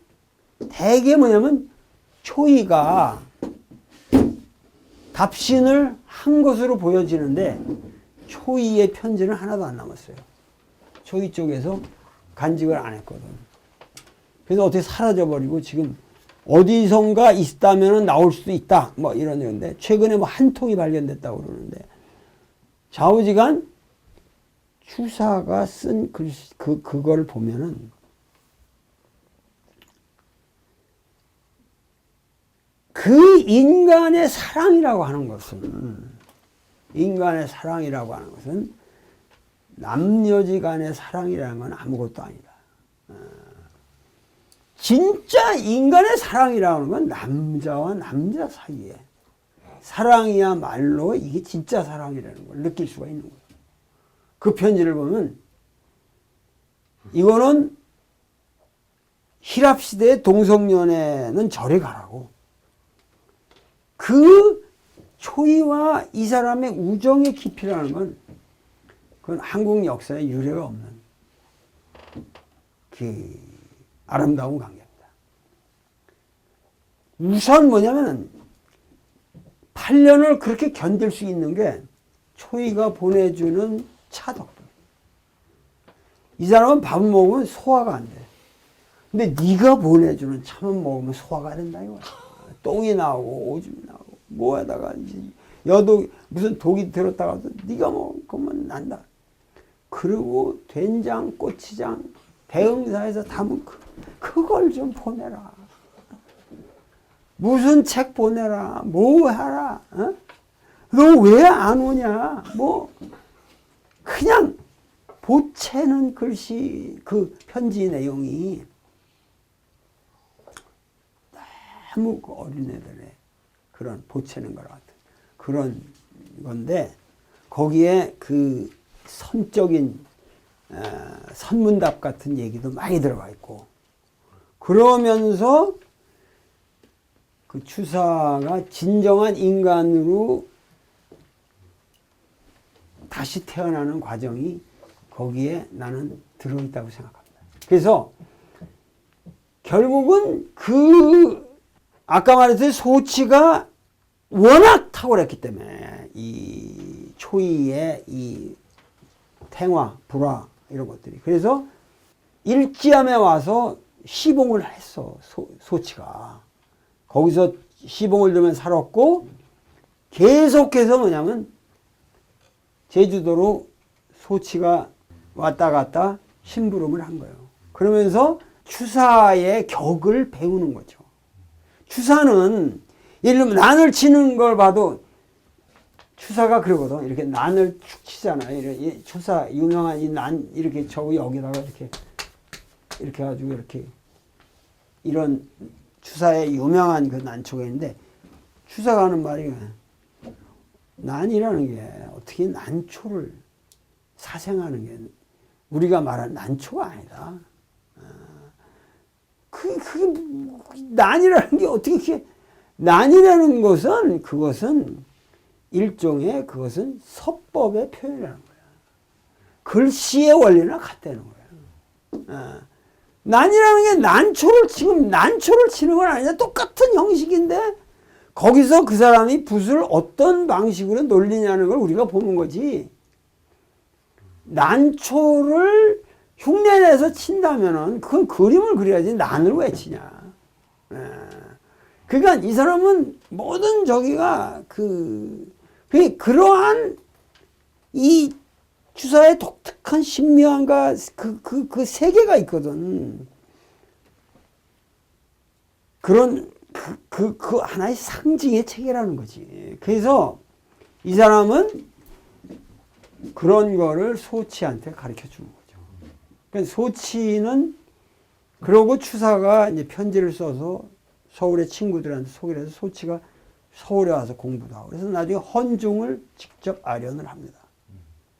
대개 뭐냐면 초이가 답신을 한 것으로 보여지는데 초이의 편지는 하나도 안 남았어요. 초이 쪽에서 간직을 안 했거든. 그래서 어떻게 사라져버리고 지금 어디선가 있다면 나올 수도 있다. 뭐 이런 건데 최근에 뭐 한 통이 발견됐다고 그러는데 좌우지간 추사가 쓴 글씨 그걸 보면은 그 인간의 사랑이라고 하는 것은 남녀지간의 사랑이라는 건 아무것도 아니다. 진짜 인간의 사랑이라는 건 남자와 남자 사이에 사랑이야말로 이게 진짜 사랑이라는 걸 느낄 수가 있는 거예요. 그 편지를 보면 이거는 힐랍시대의 동성연애는 저리 가라고. 그 초이와 이 사람의 우정의 깊이라는 건 그건 한국 역사에 유례가 없는 그 아름다운 관계입니다. 우선 뭐냐면 8년을 그렇게 견딜 수 있는 게 초이가 보내주는 차 덕분. 이 사람은 밥 먹으면 소화가 안 돼. 근데 네가 보내주는 차만 먹으면 소화가 된다 이거야. 똥이 나오고 오줌이 나오고 뭐하다가 여독 무슨 독이 들었다가도 네가 먹으면 난다. 그리고 된장, 고추장, 대흥사에서 담은 그걸 좀 보내라. 무슨 책 보내라. 뭐 하라. 어? 너 왜 안 오냐. 뭐 그냥 보채는 글씨 그 편지 내용이 너무 어린애들의 그런 보채는 것 같은 그런 건데 거기에 그 선적인 선문답 같은 얘기도 많이 들어가 있고 그러면서 그 추사가 진정한 인간으로 다시 태어나는 과정이 거기에 나는 들어있다고 생각합니다. 그래서 결국은 그 아까 말했듯이 소치가 워낙 탁월했기 때문에 이 초이의 이 태화, 불화 이런 것들이 그래서 일지암에 와서 시봉을 했어. 소치가 거기서 시봉을 들면 살았고 계속해서 뭐냐면 제주도로 소치가 왔다 갔다 심부름을 한 거예요. 그러면서 추사의 격을 배우는 거죠. 추사는 예를 들면 난을 치는 걸 봐도 추사가 그러거든. 이렇게 난을 축 치잖아요. 이렇게 추사 유명한 이 난 이렇게 저 여기다가 이렇게 해가지고 이렇게 이런 추사의 유명한 그 난초가 있는데 추사가 하는 말이 난이라는 게 어떻게 난초를 사생하는 게 우리가 말하는 난초가 아니다. 그게 난이라는 게 어떻게 이렇게 난이라는 것은 그것은 일종의 그것은 서법의 표현이라는 거야. 글씨의 원리나 같다는 거야. 난이라는 게 난초를 치는 건 아니야. 똑같은 형식인데 거기서 그 사람이 붓을 어떤 방식으로 놀리냐는 걸 우리가 보는 거지. 난초를 흉내내서 친다면은 그건 그림을 그려야지 난을 왜 치냐. 그러니까 이 사람은 모든 저기가 그러한 이 주사의 독특한 신묘함과 그 세계가 있거든. 그런 그 하나의 상징의 체계라는 거지. 그래서 이 사람은 그런 거를 소치한테 가르쳐 주는 거죠. 그러니까 소치는 그러고 추사가 이제 편지를 써서 서울의 친구들한테 소개를 해서 소치가 서울에 와서 공부도 하고 그래서 나중에 헌중을 직접 아련을 합니다.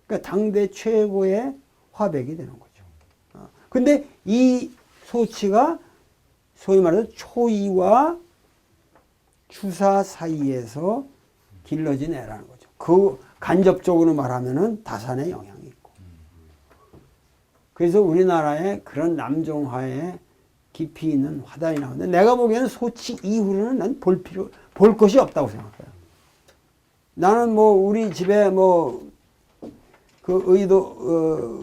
그러니까 당대 최고의 화백이 되는 거죠. 근데 이 소치가 소위 말해서 초이와 추사 사이에서 길러진 애라는 거죠. 그 간접적으로 말하면은 다산의 영향이 있고. 그래서 우리나라에 그런 남종화에 깊이 있는 화단이 나오는데 내가 보기에는 소치 이후로는 난 볼 것이 없다고 생각해요. 나는 뭐 우리 집에 뭐 그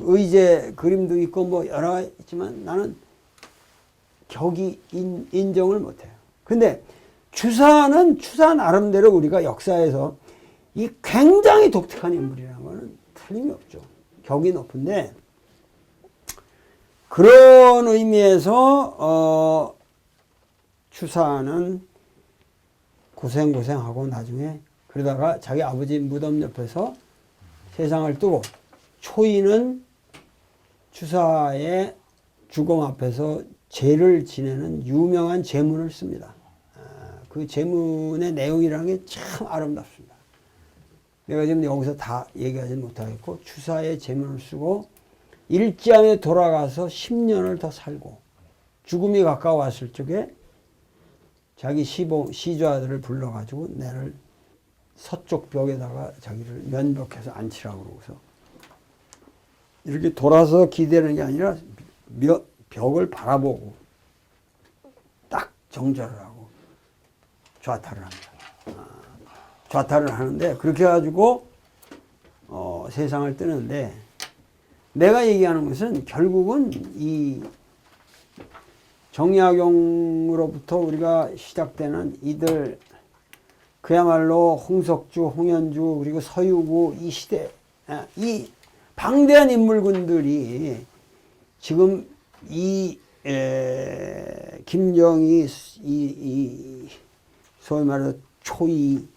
의제 그림도 있고 뭐 여러 가지 있지만 나는 격이 인정을 못해요. 근데 추사 나름대로 우리가 역사에서 이 굉장히 독특한 인물이라는 거는 틀림이 없죠. 격이 높은데 그런 의미에서 추사는 고생하고 나중에 그러다가 자기 아버지 무덤 옆에서 세상을 뜨고 초이는 추사의 주공 앞에서 제를 지내는 유명한 제문을 씁니다. 그 제문의 내용이라는 게 참 아름답습니다. 내가 지금 여기서 다 얘기하지는 못하겠고 추사의 제문을 쓰고 일지암에 돌아가서 10년을 더 살고 죽음이 가까워왔을 적에 자기 시좌들을 불러가지고 내를 서쪽 벽에다가 자기를 면벽해서 앉히라고 그러고서 이렇게 돌아서 기대는 게 아니라 벽을 바라보고 딱 정절을 하고 좌탈을 합니다. 좌탈을 하는데 그렇게 해가지고 세상을 뜨는데 내가 얘기하는 것은 결국은 이 정약용으로부터 우리가 시작되는 이들 그야말로 홍석주, 홍현주 그리고 서유구 이 시대 이 방대한 인물군들이 지금 김정희 소위 말해서 초이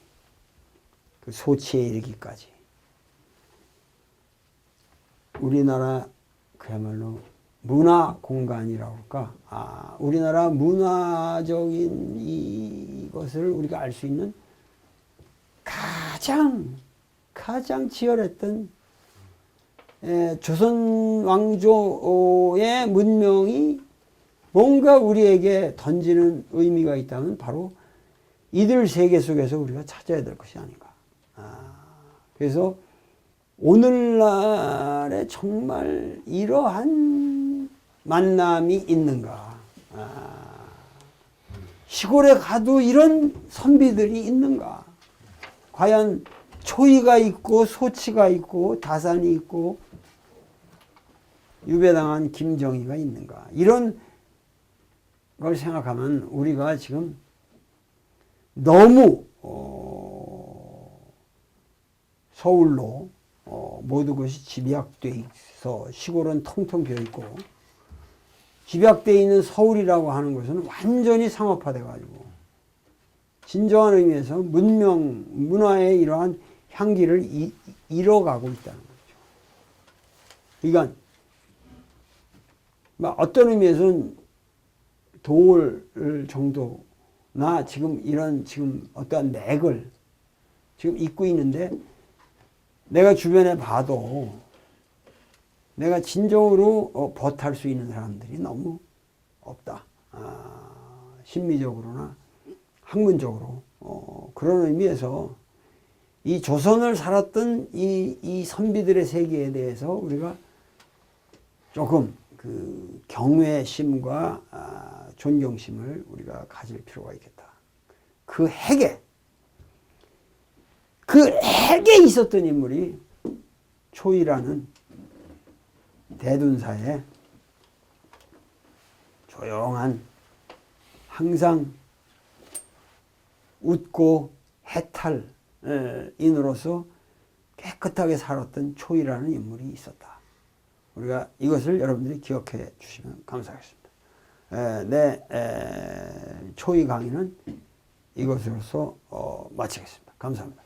그 소치에 이르기까지 우리나라 그야말로 문화 공간이라고 할까? 우리나라 문화적인 이것을 우리가 알 수 있는 가장 치열했던 조선 왕조의 문명이 뭔가 우리에게 던지는 의미가 있다면 바로 이들 세계 속에서 우리가 찾아야 될 것이 아닌가. 그래서 오늘날에 정말 이러한 만남이 있는가. 시골에 가도 이런 선비들이 있는가. 과연 초이가 있고 소치가 있고 다산이 있고 유배당한 김정희가 있는가. 이런 걸 생각하면 우리가 지금 너무 서울로 모든 것이 집약돼 있어 시골은 텅텅 비어 있고 집약돼 있는 서울이라고 하는 것은 완전히 상업화돼 가지고 진정한 의미에서 문화의 이러한 향기를 잃어가고 있다는 거죠. 그러니까 어떤 의미에서는 도울 정도나 지금 이런 지금 어떠한 맥을 지금 입고 있는데 내가 주변에 봐도 내가 진정으로 버탈 수 있는 사람들이 너무 없다. 심미적으로나 학문적으로 그런 의미에서 이 조선을 살았던 이 선비들의 세계에 대해서 우리가 조금 그 경외심과 존경심을 우리가 가질 필요가 있겠다. 그 핵에 있었던 인물이 초이라는 대둔사의 조용한 항상 웃고 해탈인으로서 깨끗하게 살았던 초이라는 인물이 있었다. 우리가 이것을 여러분들이 기억해 주시면 감사하겠습니다. 내 초이 강의는 이것으로서 마치겠습니다. 감사합니다.